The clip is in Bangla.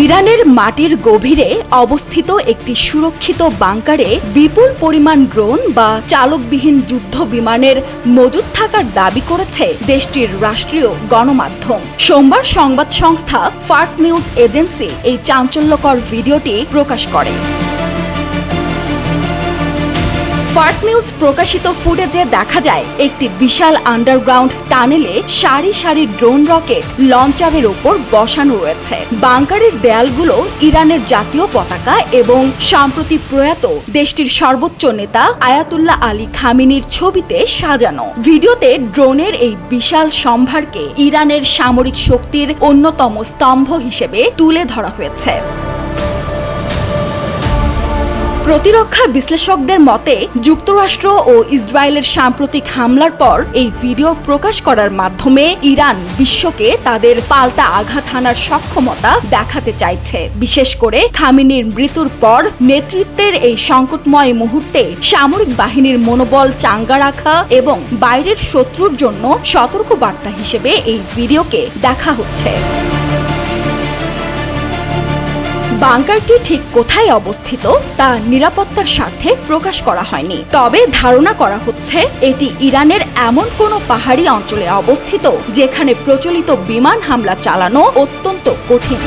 ইরানের মাটির গভীরে অবস্থিত একটি সুরক্ষিত বাংকারে বিপুল পরিমাণ ড্রোন বা চালকবিহীন যুদ্ধ বিমানের মজুদ থাকার দাবি করেছে দেশটির রাষ্ট্রীয় গণমাধ্যম। সোমবার সংবাদ সংস্থা ফার্স নিউজ এজেন্সি এই চাঞ্চল্যকর ভিডিওটি প্রকাশ করে। ফার্স নিউজ প্রকাশিত ফুটেজে দেখা যায় একটি বিশাল আন্ডারগ্রাউন্ড টানেলে সারি সারি ড্রোন রকেট লঞ্চারের ওপর বসানো রয়েছে। বাংকারের দেয়ালগুলো ইরানের জাতীয় পতাকা এবং সম্প্রতি প্রয়াত দেশটির সর্বোচ্চ নেতা আয়াতুল্লাহ আলী খামেনির ছবিতে সাজানো। ভিডিওতে ড্রোনের এই বিশাল সম্ভারকে ইরানের সামরিক শক্তির অন্যতম স্তম্ভ হিসেবে তুলে ধরা হয়েছে। প্রতিরক্ষা বিশ্লেষকদের মতে, যুক্তরাষ্ট্র ও ইসরায়েলের সাম্প্রতিক হামলার পর এই ভিডিও প্রকাশ করার মাধ্যমে ইরান বিশ্বকে তাদের পাল্টা আঘাত হানার সক্ষমতা দেখাতে চাইছে। বিশেষ করে খামেনির মৃত্যুর পর নেতৃত্বের এই সংকটময় মুহূর্তে সামরিক বাহিনীর মনোবল চাঙ্গা রাখা এবং বাইরের শত্রুর জন্য সতর্কবার্তা হিসেবে এই ভিডিওকে দেখা হচ্ছে। বাংকারটি ঠিক কোথায় অবস্থিত তা নিরাপত্তার স্বার্থে প্রকাশ করা হয়নি, তবে ধারণা করা হচ্ছে এটি ইরানের এমন কোনো পাহাড়ি অঞ্চলে অবস্থিত যেখানে প্রচলিত বিমান হামলা চালানো অত্যন্ত কঠিন।